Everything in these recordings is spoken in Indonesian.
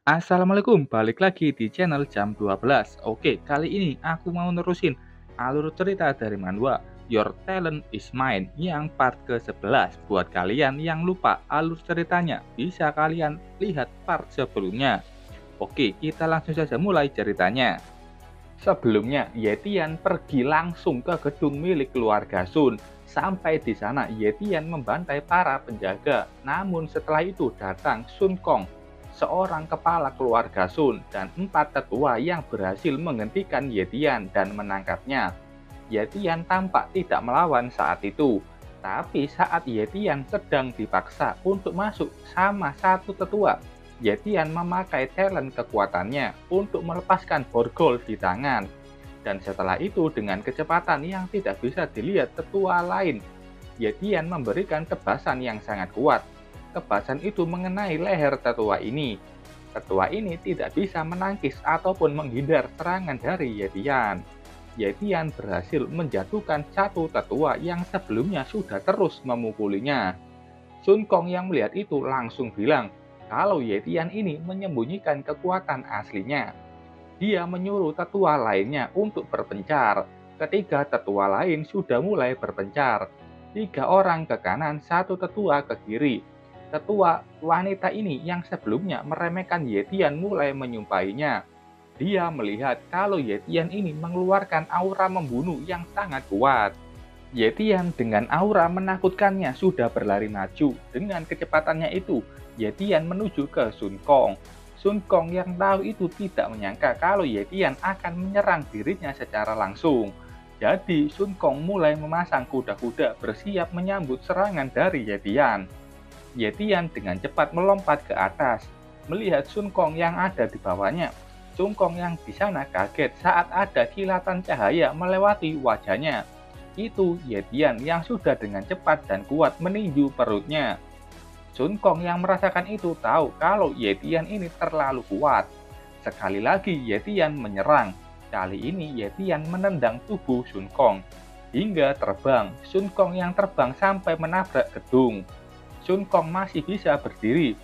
Assalamualaikum, balik lagi di channel jam 12. Oke, kali ini aku mau nerusin alur cerita dari manhwa Your Talent is Mine yang part ke-11. Buat kalian yang lupa alur ceritanya, bisa kalian lihat part sebelumnya. Oke, kita langsung saja mulai ceritanya. Sebelumnya, Yetian pergi langsung ke gedung milik keluarga Sun. Sampai di sana, Yetian membantai para penjaga. Namun setelah itu datang Sun Kong, seorang kepala keluarga Sun, dan 4 tetua yang berhasil menghentikan Yetian dan menangkapnya. Yetian tampak tidak melawan saat itu. Tapi saat Yetian sedang dipaksa untuk masuk sama satu tetua, Yetian memakai talent kekuatannya untuk melepaskan borgol di tangan. Dan setelah itu dengan kecepatan yang tidak bisa dilihat tetua lain, Yetian memberikan tebasan yang sangat kuat. Tebasan itu mengenai leher tetua ini. Tetua ini tidak bisa menangkis ataupun menghindar serangan dari Yetian. Yetian berhasil menjatuhkan satu tetua yang sebelumnya sudah terus memukulinya. Sun Kong yang melihat itu langsung bilang kalau Yetian ini menyembunyikan kekuatan aslinya. Dia menyuruh tetua lainnya untuk berpencar. Ketiga tetua lain sudah mulai berpencar. 3 orang ke kanan, satu tetua ke kiri. Tetua wanita ini yang sebelumnya meremehkan Yetian mulai menyumpainya. Dia melihat kalau Yetian ini mengeluarkan aura membunuh yang sangat kuat. Yetian dengan aura menakutkannya sudah berlari maju. Dengan kecepatannya itu, Yetian menuju ke Sun Kong. Sun Kong yang tahu itu tidak menyangka kalau Yetian akan menyerang dirinya secara langsung. Jadi Sun Kong mulai memasang kuda-kuda bersiap menyambut serangan dari Yetian. Yetian dengan cepat melompat ke atas, melihat Sun Kong yang ada di bawahnya. Sun Kong yang di sana kaget saat ada kilatan cahaya melewati wajahnya. Itu Yetian yang sudah dengan cepat dan kuat meninju perutnya. Sun Kong yang merasakan itu tahu kalau Yetian ini terlalu kuat. Sekali lagi Yetian menyerang. Kali ini Yetian menendang tubuh Sun Kong hingga terbang. Sun Kong yang terbang sampai menabrak gedung. Sun Kong masih bisa berdiri.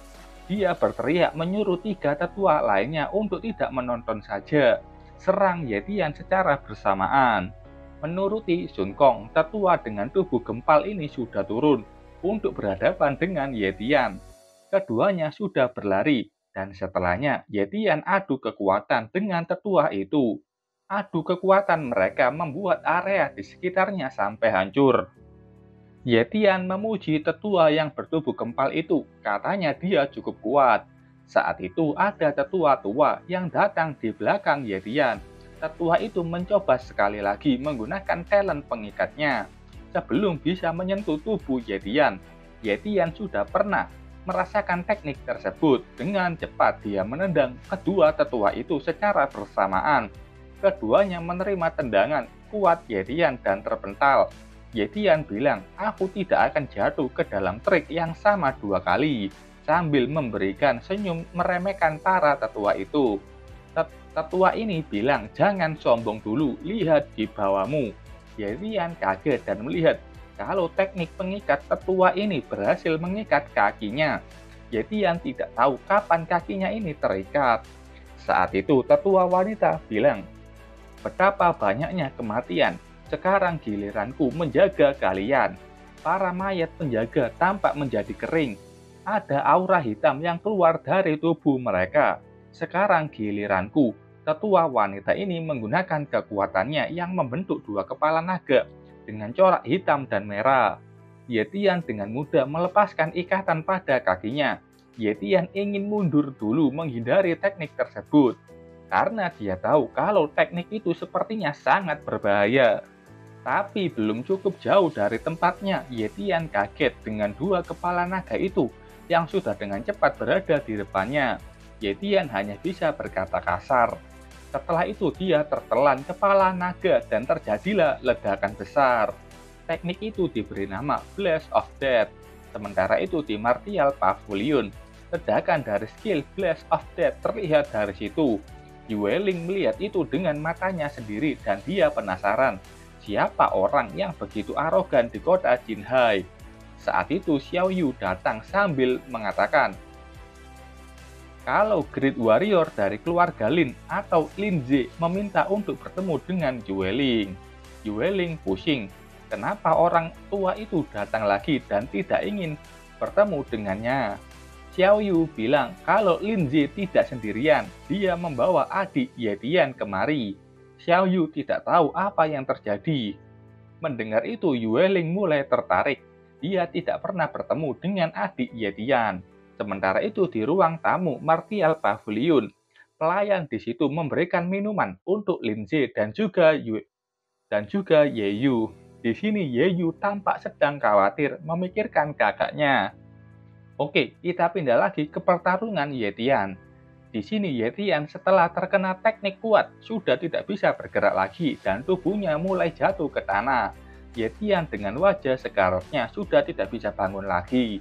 Dia berteriak menyuruh 3 tetua lainnya untuk tidak menonton saja. Serang Yetian secara bersamaan. Menuruti Sun Kong, tetua dengan tubuh gempal ini sudah turun untuk berhadapan dengan Yetian. Keduanya sudah berlari, dan setelahnya Yetian adu kekuatan dengan tetua itu. Adu kekuatan mereka membuat area di sekitarnya sampai hancur. Yetian memuji tetua yang bertubuh gempal itu, katanya dia cukup kuat. Saat itu ada tetua tua yang datang di belakang Yetian. Tetua itu mencoba sekali lagi menggunakan talent pengikatnya. Sebelum bisa menyentuh tubuh Yetian, Yetian sudah pernah merasakan teknik tersebut. Dengan cepat dia menendang kedua tetua itu secara bersamaan. Keduanya menerima tendangan kuat Yetian dan terpental. Yetian bilang, aku tidak akan jatuh ke dalam trik yang sama 2 kali, sambil memberikan senyum meremehkan para tetua itu. Tetua ini bilang, jangan sombong dulu, lihat di bawahmu. Yetian kaget dan melihat kalau teknik pengikat tetua ini berhasil mengikat kakinya. Yetian tidak tahu kapan kakinya ini terikat. Saat itu tetua wanita bilang, betapa banyaknya kematian. Sekarang giliranku menjaga kalian. Para mayat penjaga tampak menjadi kering. Ada aura hitam yang keluar dari tubuh mereka. Sekarang giliranku. Tetua wanita ini menggunakan kekuatannya yang membentuk 2 kepala naga dengan corak hitam dan merah. Yetian dengan mudah melepaskan ikatan pada kakinya. Yetian ingin mundur dulu menghindari teknik tersebut karena dia tahu kalau teknik itu sepertinya sangat berbahaya. Tapi belum cukup jauh dari tempatnya, Yetian kaget dengan 2 kepala naga itu yang sudah dengan cepat berada di depannya. Yetian hanya bisa berkata kasar. Setelah itu dia tertelan kepala naga dan terjadilah ledakan besar. Teknik itu diberi nama Blast of Death. Sementara itu di Martial Pavilion, ledakan dari skill Blast of Death terlihat dari situ. Yueling melihat itu dengan matanya sendiri dan dia penasaran. Siapa orang yang begitu arogan di kota Jinhai? Saat itu Xiao Yu datang sambil mengatakan, Kalau Great Warrior dari keluarga Lin atau Lin Ze meminta untuk bertemu dengan Yueling. Yueling pusing. Kenapa orang tua itu datang lagi dan tidak ingin bertemu dengannya? Xiao Yu bilang kalau Lin Ze tidak sendirian, dia membawa adik Yetian kemari. Xiao Yu tidak tahu apa yang terjadi. Mendengar itu, Yueling mulai tertarik. Dia tidak pernah bertemu dengan adik Yetian. Sementara itu di ruang tamu Martial Pavilion, pelayan di situ memberikan minuman untuk Lin Ze dan juga Ye Yu. Di sini Ye Yu tampak sedang khawatir memikirkan kakaknya. Oke, kita pindah lagi ke pertarungan Yetian. Di sini Yetian setelah terkena teknik kuat sudah tidak bisa bergerak lagi dan tubuhnya mulai jatuh ke tanah. Yetian dengan wajah sekaratnya sudah tidak bisa bangun lagi.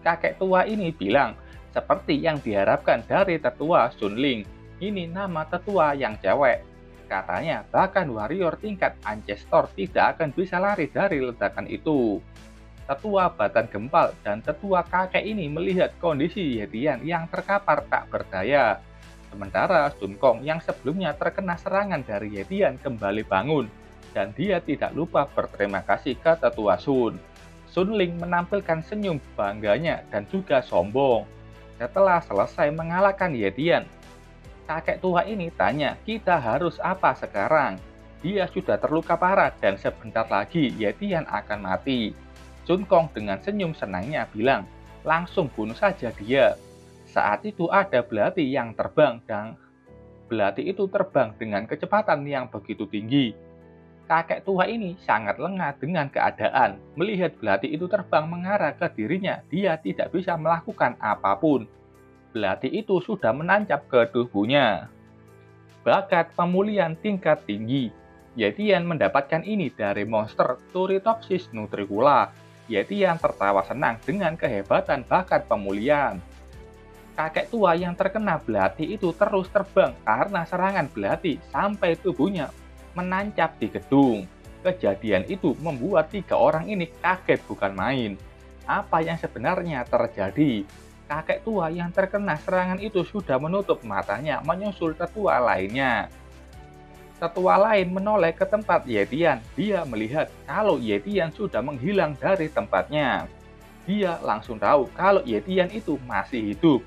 Kakek tua ini bilang, seperti yang diharapkan dari tetua Sun Ling. Ini nama tetua yang cewek. Katanya, bahkan warrior tingkat Ancestor tidak akan bisa lari dari ledakan itu. Tetua Batan Gempal dan tetua kakek ini melihat kondisi Yetian yang terkapar tak berdaya. Sementara Sun Kong yang sebelumnya terkena serangan dari Yetian kembali bangun. Dan dia tidak lupa berterima kasih ke tetua Sun. Sun Ling menampilkan senyum bangganya dan juga sombong. Setelah selesai mengalahkan Yetian, kakek tua ini tanya, kita harus apa sekarang? Dia sudah terluka parah dan sebentar lagi Yetian akan mati. Sun Kong dengan senyum senangnya bilang, langsung bunuh saja dia. Saat itu ada belati yang terbang dan belati itu terbang dengan kecepatan yang begitu tinggi. Kakek tua ini sangat lengah dengan keadaan. Melihat belati itu terbang mengarah ke dirinya, dia tidak bisa melakukan apapun. Belati itu sudah menancap ke tubuhnya. Bakat pemulihan tingkat tinggi. Yetian mendapatkan ini dari monster Turritopsis nutricula. Yetian tertawa senang dengan kehebatan bakat pemulihan. Kakek tua yang terkena belati itu terus terbang karena serangan belati sampai tubuhnya menancap di gedung. Kejadian itu membuat 3 orang ini kaget bukan main. Apa yang sebenarnya terjadi? Kakek tua yang terkena serangan itu sudah menutup matanya menyusul tetua lainnya. Tetua lain menoleh ke tempat Yetian. Dia melihat kalau Yetian sudah menghilang dari tempatnya. Dia langsung tahu kalau Yetian itu masih hidup.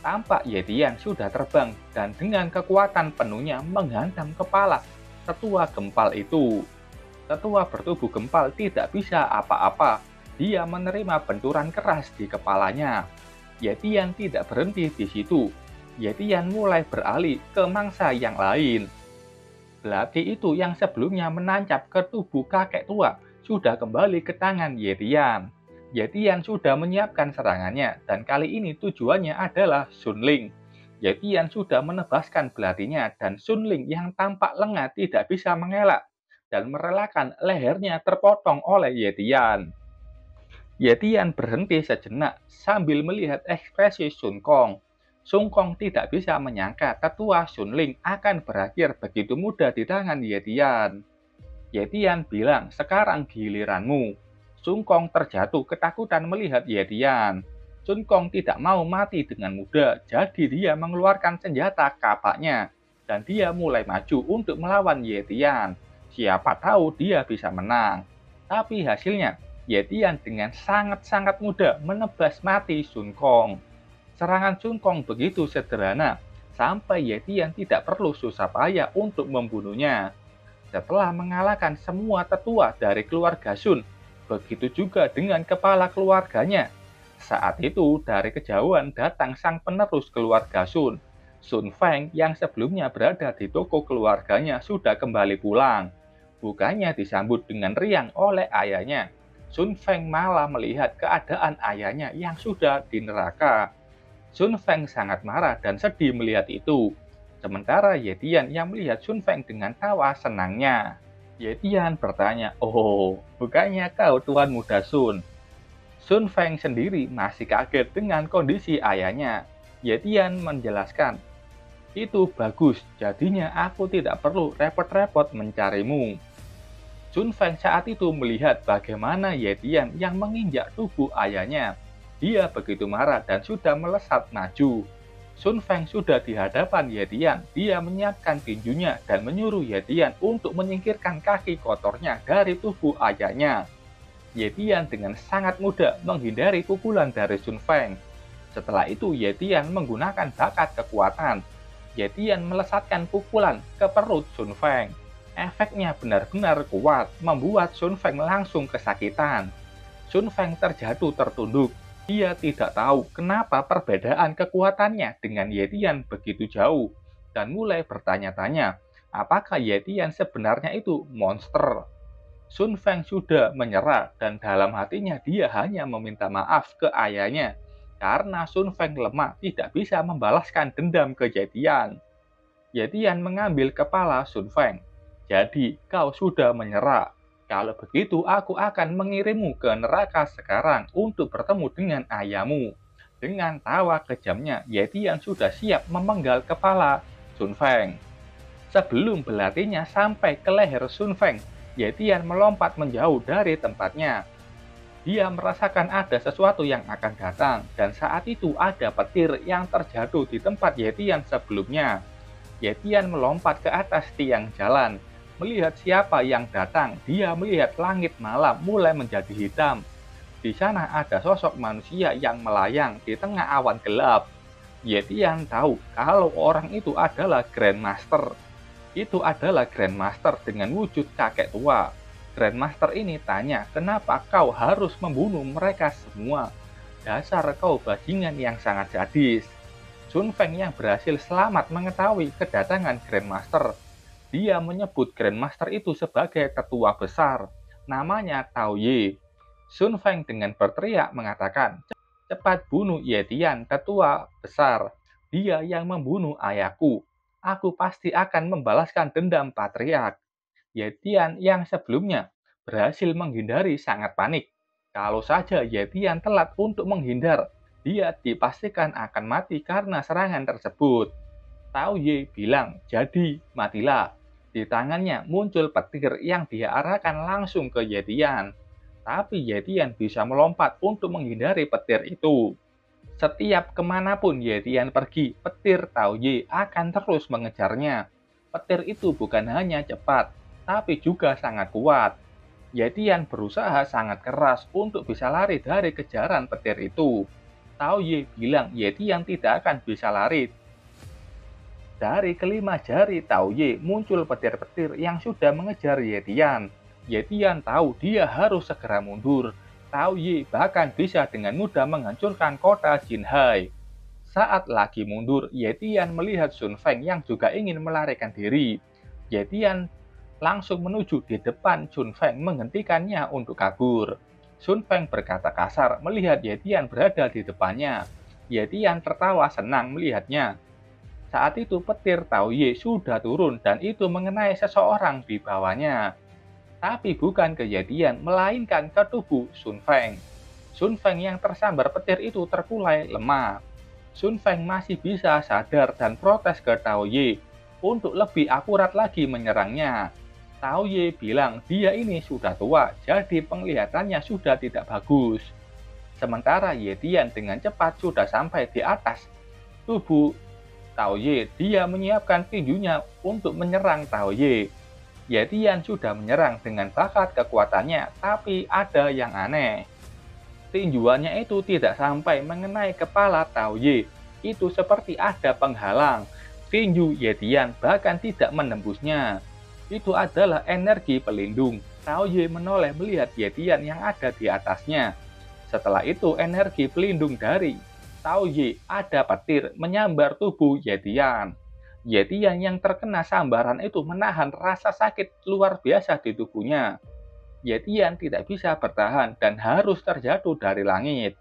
Tampak Yetian sudah terbang dan dengan kekuatan penuhnya menghantam kepala tetua gempal itu. Tetua bertubuh gempal tidak bisa apa-apa. Dia menerima benturan keras di kepalanya. Yetian tidak berhenti di situ. Yetian mulai beralih ke mangsa yang lain. Belati itu yang sebelumnya menancap ke tubuh kakek tua sudah kembali ke tangan Yetian. Yetian sudah menyiapkan serangannya dan kali ini tujuannya adalah Sun Ling. Yetian sudah menebaskan belatinya dan Sun Ling yang tampak lengah tidak bisa mengelak dan merelakan lehernya terpotong oleh Yetian. Yetian berhenti sejenak sambil melihat ekspresi Sun Kong. Sun Kong tidak bisa menyangka tetua Sun Ling akan berakhir begitu mudah di tangan Yetian. Yetian bilang, sekarang giliranmu. Sun Kong terjatuh ketakutan melihat Yetian. Sun Kong tidak mau mati dengan mudah, jadi dia mengeluarkan senjata kapaknya. Dan dia mulai maju untuk melawan Yetian. Siapa tahu dia bisa menang. Tapi hasilnya, Yetian dengan sangat-sangat mudah menebas mati Sun Kong. Serangan Sun Kong begitu sederhana, sampai Yetian tidak perlu susah payah untuk membunuhnya. Setelah mengalahkan semua tetua dari keluarga Sun, begitu juga dengan kepala keluarganya. Saat itu, dari kejauhan datang sang penerus keluarga Sun. Sun Feng yang sebelumnya berada di toko keluarganya sudah kembali pulang. Bukannya disambut dengan riang oleh ayahnya. Sun Feng malah melihat keadaan ayahnya yang sudah di neraka. Sun Feng sangat marah dan sedih melihat itu. Sementara Yetian yang melihat Sun Feng dengan tawa senangnya. Yetian bertanya, "Oh, bukannya kau tuan muda Sun?" Sun Feng sendiri masih kaget dengan kondisi ayahnya. Yetian menjelaskan, "Itu bagus, jadinya aku tidak perlu repot-repot mencarimu." Sun Feng saat itu melihat bagaimana Yetian yang menginjak tubuh ayahnya. Dia begitu marah dan sudah melesat maju. Sun Feng sudah di hadapan Ye Tian. Dia menyiapkan tinjunya dan menyuruh Ye Tian untuk menyingkirkan kaki kotornya dari tubuh ayahnya. Ye Tian dengan sangat mudah menghindari pukulan dari Sun Feng. Setelah itu Ye Tian menggunakan bakat kekuatan. Ye Tian melesatkan pukulan ke perut Sun Feng. Efeknya benar-benar kuat, membuat Sun Feng langsung kesakitan. Sun Feng terjatuh tertunduk. Dia tidak tahu kenapa perbedaan kekuatannya dengan Ye Tian begitu jauh, dan mulai bertanya-tanya, apakah Ye Tian sebenarnya itu monster. Sun Feng sudah menyerah dan dalam hatinya dia hanya meminta maaf ke ayahnya karena Sun Feng lemah tidak bisa membalaskan dendam ke Ye Tian. Ye Tian mengambil kepala Sun Feng. Jadi kau sudah menyerah. Kalau begitu aku akan mengirimmu ke neraka sekarang untuk bertemu dengan ayahmu. Dengan tawa kejamnya, Ye Tian sudah siap memenggal kepala Sun Feng. Sebelum belatinya sampai ke leher Sun Feng, Ye Tian melompat menjauh dari tempatnya. Dia merasakan ada sesuatu yang akan datang, dan saat itu ada petir yang terjatuh di tempat Ye Tian sebelumnya. Ye Tian melompat ke atas tiang jalan. Melihat siapa yang datang, dia melihat langit malam mulai menjadi hitam. Di sana ada sosok manusia yang melayang di tengah awan gelap. Ye Tian tahu kalau orang itu adalah Grandmaster. Itu adalah Grandmaster dengan wujud kakek tua. Grandmaster ini tanya, kenapa kau harus membunuh mereka semua? Dasar kau bajingan yang sangat sadis. Sun Feng yang berhasil selamat mengetahui kedatangan Grandmaster. Dia menyebut Grandmaster itu sebagai tetua besar. Namanya Tao Ye. Sun Feng dengan berteriak mengatakan, cepat bunuh Ye Tian, tetua besar. Dia yang membunuh ayahku. Aku pasti akan membalaskan dendam patriark. Ye Tian yang sebelumnya berhasil menghindari sangat panik. Kalau saja Ye Tian telat untuk menghindar, dia dipastikan akan mati karena serangan tersebut. Tao Ye bilang, jadi matilah. Di tangannya muncul petir yang dia arahkan langsung ke Ye Tian. Tapi Ye Tian bisa melompat untuk menghindari petir itu. Setiap kemanapun Ye Tian pergi, petir Tao Ye akan terus mengejarnya. Petir itu bukan hanya cepat, tapi juga sangat kuat. Ye Tian berusaha sangat keras untuk bisa lari dari kejaran petir itu. Tao Ye bilang Ye Tian tidak akan bisa lari. Dari kelima jari Tao Ye muncul petir-petir yang sudah mengejar Ye Tian. Ye Tian tahu dia harus segera mundur. Tao Ye bahkan bisa dengan mudah menghancurkan kota Jinhai. Saat lagi mundur, Ye Tian melihat Sun Feng yang juga ingin melarikan diri. Ye Tian langsung menuju di depan Sun Feng menghentikannya untuk kabur. Sun Feng berkata kasar melihat Ye Tian berada di depannya. Ye Tian tertawa senang melihatnya. Saat itu petir Tao Ye sudah turun dan itu mengenai seseorang di bawahnya. Tapi bukan ke Ye Tian, melainkan ke tubuh Sun Feng. Sun Feng yang tersambar petir itu terkulai lemah. Sun Feng masih bisa sadar dan protes ke Tao Ye untuk lebih akurat lagi menyerangnya. Tao Ye bilang dia ini sudah tua, jadi penglihatannya sudah tidak bagus. Sementara Ye Tian dengan cepat sudah sampai di atas tubuh Tao Ye. Dia menyiapkan tinjunya untuk menyerang Tao Ye. Ye Tian sudah menyerang dengan bakat kekuatannya, tapi ada yang aneh. Tinjuannya itu tidak sampai mengenai kepala Tao Ye. Itu seperti ada penghalang. Tinju Ye Tian bahkan tidak menembusnya. Itu adalah energi pelindung. Tao Ye menoleh melihat Ye Tian yang ada di atasnya. Setelah itu energi pelindung dari Tao Ye ada petir menyambar tubuh Ye Tian. Ye Tian yang terkena sambaran itu menahan rasa sakit luar biasa di tubuhnya. Ye Tian tidak bisa bertahan dan harus terjatuh dari langit.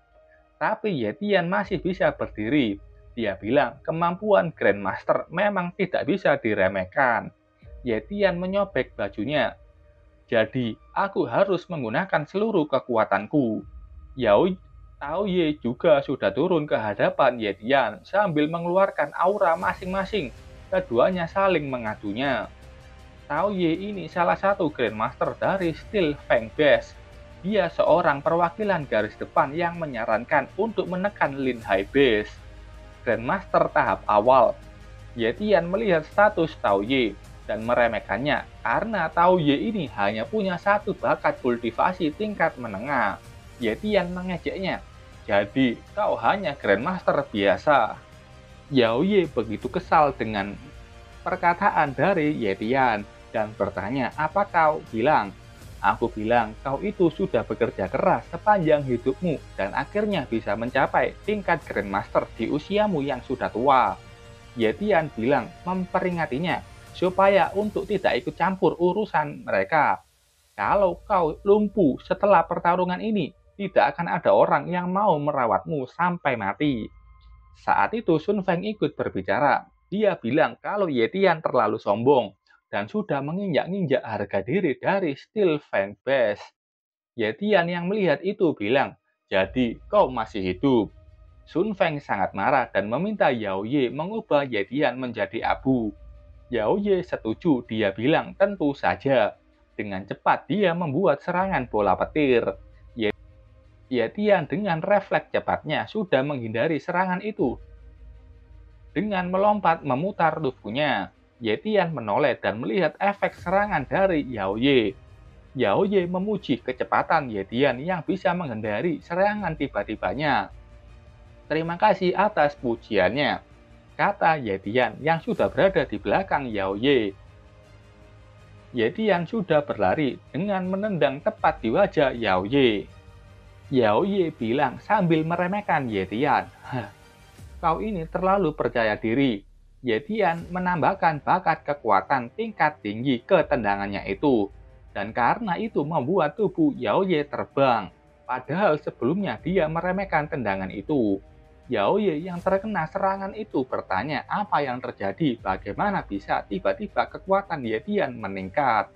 Tapi Ye Tian masih bisa berdiri. Dia bilang kemampuan Grandmaster memang tidak bisa diremehkan. Ye Tian menyobek bajunya. Jadi, aku harus menggunakan seluruh kekuatanku. Tao Ye juga sudah turun ke hadapan Ye Tian sambil mengeluarkan aura masing-masing. Keduanya saling mengadunya. Tao Ye ini salah satu Grandmaster dari Steel Fang Base. Dia seorang perwakilan garis depan yang menyarankan untuk menekan Lin Hai Base. Grandmaster tahap awal. Yetian melihat status Tao Ye dan meremehkannya karena Tao Ye ini hanya punya satu bakat kultivasi tingkat menengah. Yetian mengejeknya, jadi kau hanya Grandmaster biasa. Yao Ye begitu kesal dengan perkataan dari Yetian dan bertanya, apa kau bilang? Aku bilang kau itu sudah bekerja keras sepanjang hidupmu dan akhirnya bisa mencapai tingkat Grandmaster di usiamu yang sudah tua. Yetian bilang memperingatinya supaya untuk tidak ikut campur urusan mereka. Kalau kau lumpuh setelah pertarungan ini, tidak akan ada orang yang mau merawatmu sampai mati. Saat itu Sun Feng ikut berbicara. Dia bilang kalau Yetian terlalu sombong dan sudah menginjak-injak harga diri dari Steel Fang Base. Yetian yang melihat itu bilang, jadi kau masih hidup. Sun Feng sangat marah dan meminta Yao Ye mengubah Yetian menjadi abu. Yao Ye setuju, dia bilang tentu saja. Dengan cepat dia membuat serangan bola petir. Yetian dengan refleks cepatnya sudah menghindari serangan itu. Dengan melompat memutar tubuhnya, Yetian menoleh dan melihat efek serangan dari Yao Ye. Yao Ye memuji kecepatan Yetian yang bisa menghindari serangan tiba-tibanya. Terima kasih atas pujiannya, kata Yetian yang sudah berada di belakang Yao Ye. Yetian sudah berlari dengan menendang tepat di wajah Yao Ye. Yao Ye bilang sambil meremehkan Yetian, kau ini terlalu percaya diri. Yetian menambahkan bakat kekuatan tingkat tinggi ke tendangannya itu. Dan karena itu membuat tubuh Yao Ye terbang. Padahal sebelumnya dia meremehkan tendangan itu. Yao Ye yang terkena serangan itu bertanya apa yang terjadi, bagaimana bisa tiba-tiba kekuatan Yetian meningkat.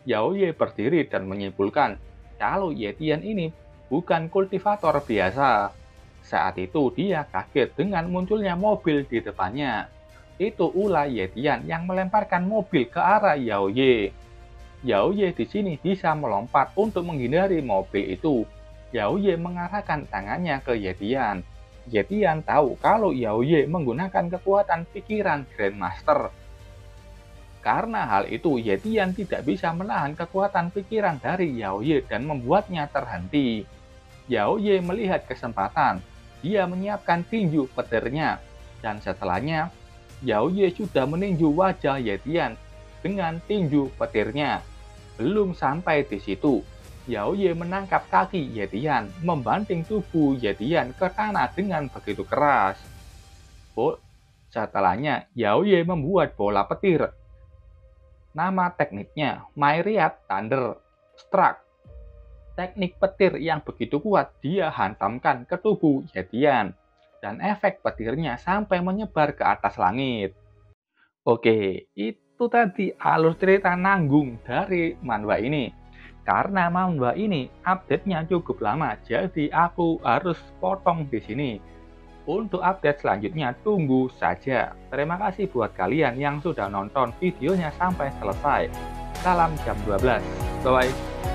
Yao Ye berdiri dan menyimpulkan kalau Yetian ini bukan kultivator biasa. Saat itu dia kaget dengan munculnya mobil di depannya. Itu ulah Yetian yang melemparkan mobil ke arah Yao Ye. Yao Ye di sini bisa melompat untuk menghindari mobil itu. Yao Ye mengarahkan tangannya ke Yetian. Yetian tahu kalau Yao Ye menggunakan kekuatan pikiran Grandmaster. Karena hal itu, Yetian tidak bisa menahan kekuatan pikiran dari Yao Ye dan membuatnya terhenti. Yao Ye melihat kesempatan. Dia menyiapkan tinju petirnya. Dan setelahnya, Yao Ye sudah meninju wajah Yetian dengan tinju petirnya. Belum sampai di situ, Yao Ye menangkap kaki Yetian, membanting tubuh Yetian ke tanah dengan begitu keras. Setelahnya, Yao Ye membuat bola petir. Nama tekniknya Myriad Thunder Struck. Teknik petir yang begitu kuat dia hantamkan ke tubuh Yetian. Dan efek petirnya sampai menyebar ke atas langit. Oke, itu tadi alur cerita nanggung dari manhwa ini. Karena manhwa ini update-nya cukup lama, jadi aku harus potong di sini. Untuk update selanjutnya tunggu saja. Terima kasih buat kalian yang sudah nonton videonya sampai selesai. Salam jam 12. Bye-bye.